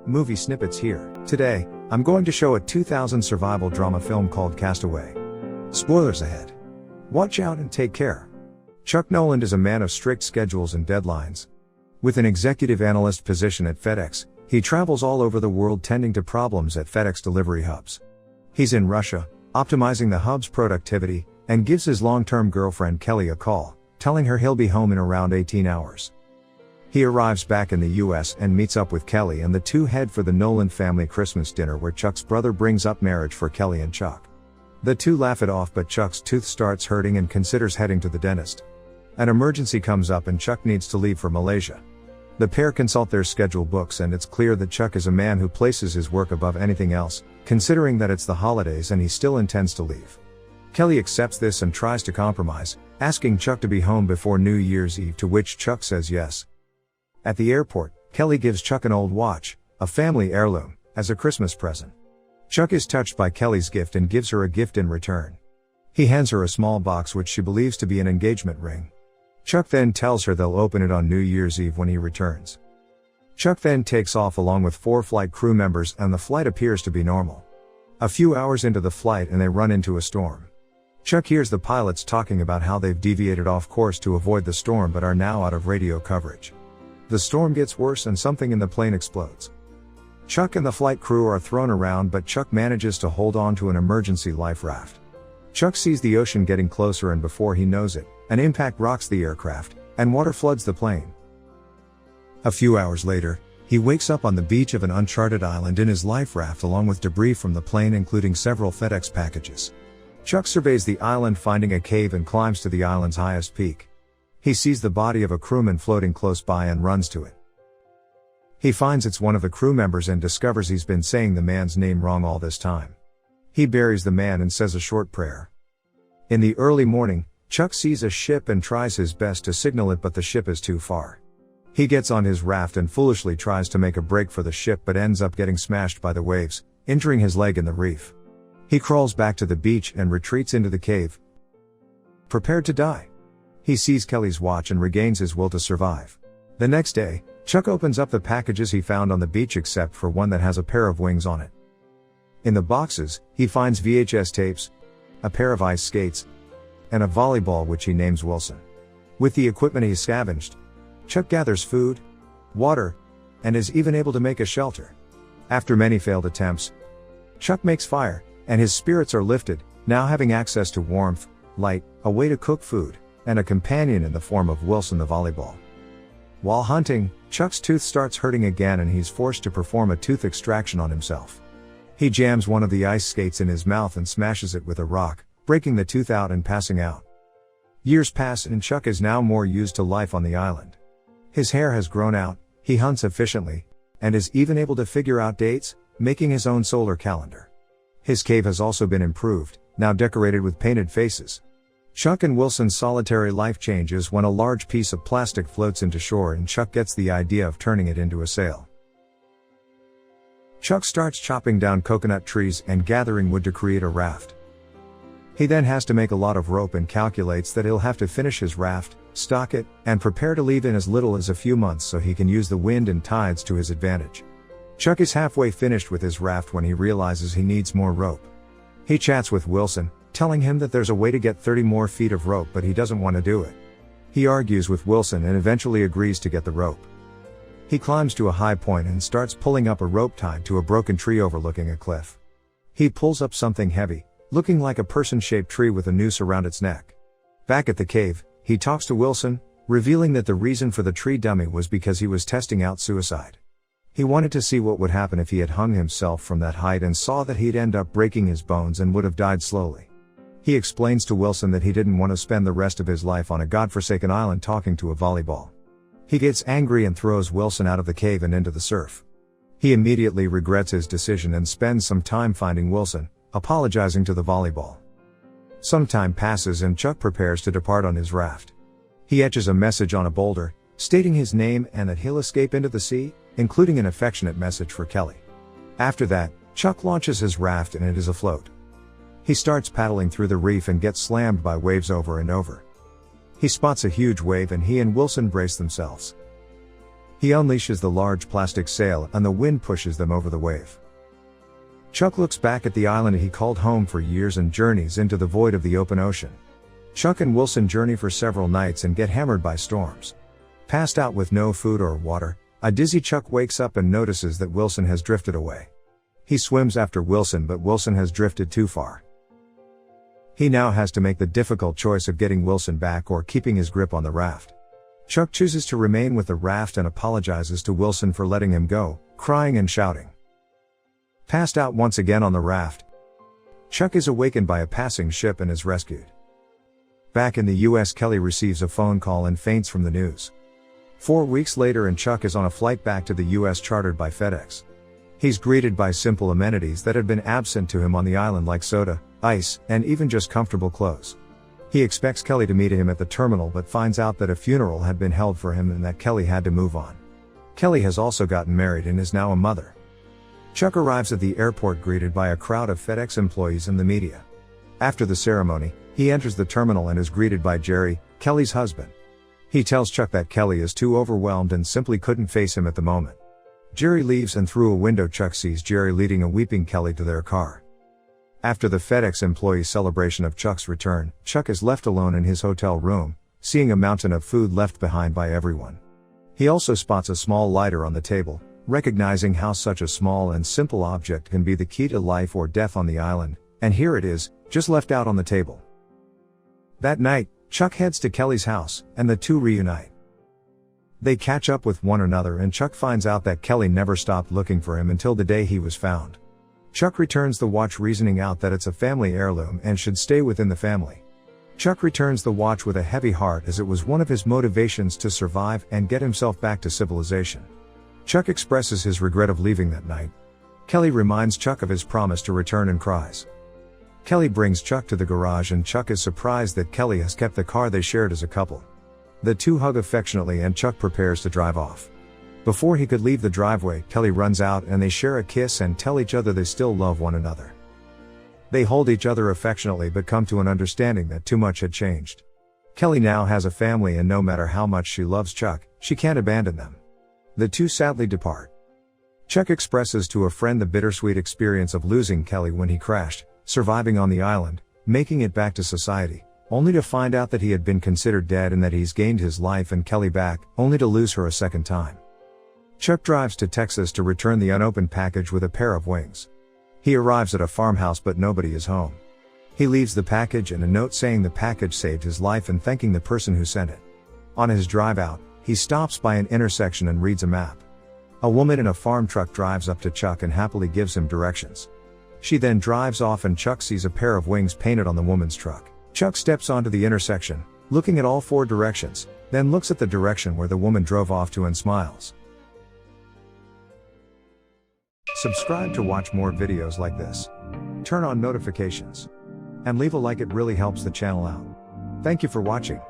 Movie snippets here. Today, I'm going to show a 2000 survival drama film called Castaway. Spoilers ahead. Watch out and take care. Chuck Noland is a man of strict schedules and deadlines. With an executive analyst position at FedEx, he travels all over the world tending to problems at FedEx delivery hubs. He's in Russia, optimizing the hub's productivity, and gives his long-term girlfriend Kelly a call, telling her he'll be home in around 18 hours. He arrives back in the US and meets up with Kelly, and the two head for the Noland family Christmas dinner where Chuck's brother brings up marriage for Kelly and Chuck. The two laugh it off, but Chuck's tooth starts hurting and considers heading to the dentist. An emergency comes up and Chuck needs to leave for Malaysia. The pair consult their schedule books, and it's clear that Chuck is a man who places his work above anything else, considering that it's the holidays and he still intends to leave. Kelly accepts this and tries to compromise, asking Chuck to be home before New Year's Eve, to which Chuck says yes. At the airport, Kelly gives Chuck an old watch, a family heirloom, as a Christmas present. Chuck is touched by Kelly's gift and gives her a gift in return. He hands her a small box which she believes to be an engagement ring. Chuck then tells her they'll open it on New Year's Eve when he returns. Chuck then takes off along with 4 flight crew members, and the flight appears to be normal. A few hours into the flight and they run into a storm. Chuck hears the pilots talking about how they've deviated off course to avoid the storm but are now out of radio coverage. The storm gets worse and something in the plane explodes. Chuck and the flight crew are thrown around, but Chuck manages to hold on to an emergency life raft. Chuck sees the ocean getting closer, and before he knows it, an impact rocks the aircraft, and water floods the plane. A few hours later, he wakes up on the beach of an uncharted island in his life raft along with debris from the plane, including several FedEx packages. Chuck surveys the island, finding a cave, and climbs to the island's highest peak. He sees the body of a crewman floating close by and runs to it. He finds it's one of the crew members and discovers he's been saying the man's name wrong all this time. He buries the man and says a short prayer. In the early morning, Chuck sees a ship and tries his best to signal it, but the ship is too far. He gets on his raft and foolishly tries to make a break for the ship, but ends up getting smashed by the waves, injuring his leg in the reef. He crawls back to the beach and retreats into the cave, prepared to die. He sees Kelly's watch and regains his will to survive. The next day, Chuck opens up the packages he found on the beach except for one that has a pair of wings on it. In the boxes, he finds VHS tapes, a pair of ice skates, and a volleyball which he names Wilson. With the equipment he scavenged, Chuck gathers food, water, and is even able to make a shelter. After many failed attempts, Chuck makes fire, and his spirits are lifted, now having access to warmth, light, a way to cook food, and a companion in the form of Wilson the volleyball. While hunting, Chuck's tooth starts hurting again and he's forced to perform a tooth extraction on himself. He jams one of the ice skates in his mouth and smashes it with a rock, breaking the tooth out and passing out. Years pass and Chuck is now more used to life on the island. His hair has grown out, he hunts efficiently, and is even able to figure out dates, making his own solar calendar. His cave has also been improved, now decorated with painted faces. Chuck and Wilson's solitary life changes when a large piece of plastic floats into shore and Chuck gets the idea of turning it into a sail. Chuck starts chopping down coconut trees and gathering wood to create a raft. He then has to make a lot of rope and calculates that he'll have to finish his raft, stock it, and prepare to leave in as little as a few months so he can use the wind and tides to his advantage. Chuck is halfway finished with his raft when he realizes he needs more rope. He chats with Wilson, telling him that there's a way to get 30 more feet of rope, but he doesn't want to do it. He argues with Wilson and eventually agrees to get the rope. He climbs to a high point and starts pulling up a rope tied to a broken tree overlooking a cliff. He pulls up something heavy, looking like a person-shaped tree with a noose around its neck. Back at the cave, he talks to Wilson, revealing that the reason for the tree dummy was because he was testing out suicide. He wanted to see what would happen if he had hung himself from that height and saw that he'd end up breaking his bones and would have died slowly. He explains to Wilson that he didn't want to spend the rest of his life on a godforsaken island talking to a volleyball. He gets angry and throws Wilson out of the cave and into the surf. He immediately regrets his decision and spends some time finding Wilson, apologizing to the volleyball. Some time passes and Chuck prepares to depart on his raft. He etches a message on a boulder, stating his name and that he'll escape into the sea, including an affectionate message for Kelly. After that, Chuck launches his raft and it is afloat. He starts paddling through the reef and gets slammed by waves over and over. He spots a huge wave and he and Wilson brace themselves. He unleashes the large plastic sail and the wind pushes them over the wave. Chuck looks back at the island he called home for years and journeys into the void of the open ocean. Chuck and Wilson journey for several nights and get hammered by storms. Passed out with no food or water, a dizzy Chuck wakes up and notices that Wilson has drifted away. He swims after Wilson, but Wilson has drifted too far. He now has to make the difficult choice of getting Wilson back or keeping his grip on the raft. Chuck chooses to remain with the raft and apologizes to Wilson for letting him go, crying and shouting. Passed out once again on the raft, Chuck is awakened by a passing ship and is rescued. Back in the US, Kelly receives a phone call and faints from the news. 4 weeks later and Chuck is on a flight back to the US chartered by FedEx. He's greeted by simple amenities that had been absent to him on the island, like soda, ice, and even just comfortable clothes. He expects Kelly to meet him at the terminal but finds out that a funeral had been held for him and that Kelly had to move on. Kelly has also gotten married and is now a mother. Chuck arrives at the airport greeted by a crowd of FedEx employees and the media. After the ceremony, he enters the terminal and is greeted by Jerry, Kelly's husband. He tells Chuck that Kelly is too overwhelmed and simply couldn't face him at the moment. Jerry leaves and through a window Chuck sees Jerry leading a weeping Kelly to their car. After the FedEx employee celebration of Chuck's return, Chuck is left alone in his hotel room, seeing a mountain of food left behind by everyone. He also spots a small lighter on the table, recognizing how such a small and simple object can be the key to life or death on the island, and here it is, just left out on the table. That night, Chuck heads to Kelly's house, and the two reunite. They catch up with one another and Chuck finds out that Kelly never stopped looking for him until the day he was found. Chuck returns the watch, reasoning out that it's a family heirloom and should stay within the family. Chuck returns the watch with a heavy heart as it was one of his motivations to survive and get himself back to civilization. Chuck expresses his regret of leaving that night. Kelly reminds Chuck of his promise to return and cries. Kelly brings Chuck to the garage and Chuck is surprised that Kelly has kept the car they shared as a couple. The two hug affectionately and Chuck prepares to drive off. Before he could leave the driveway, Kelly runs out and they share a kiss and tell each other they still love one another. They hold each other affectionately but come to an understanding that too much had changed. Kelly now has a family and no matter how much she loves Chuck, she can't abandon them. The two sadly depart. Chuck expresses to a friend the bittersweet experience of losing Kelly when he crashed, surviving on the island, making it back to society, only to find out that he had been considered dead and that he's gained his life and Kelly back, only to lose her a second time. Chuck drives to Texas to return the unopened package with a pair of wings. He arrives at a farmhouse but nobody is home. He leaves the package and a note saying the package saved his life and thanking the person who sent it. On his drive out, he stops by an intersection and reads a map. A woman in a farm truck drives up to Chuck and happily gives him directions. She then drives off and Chuck sees a pair of wings painted on the woman's truck. Chuck steps onto the intersection, looking at all four directions, then looks at the direction where the woman drove off to and smiles. Subscribe to watch more videos like this. Turn on notifications. And leave a like, it really helps the channel out. Thank you for watching.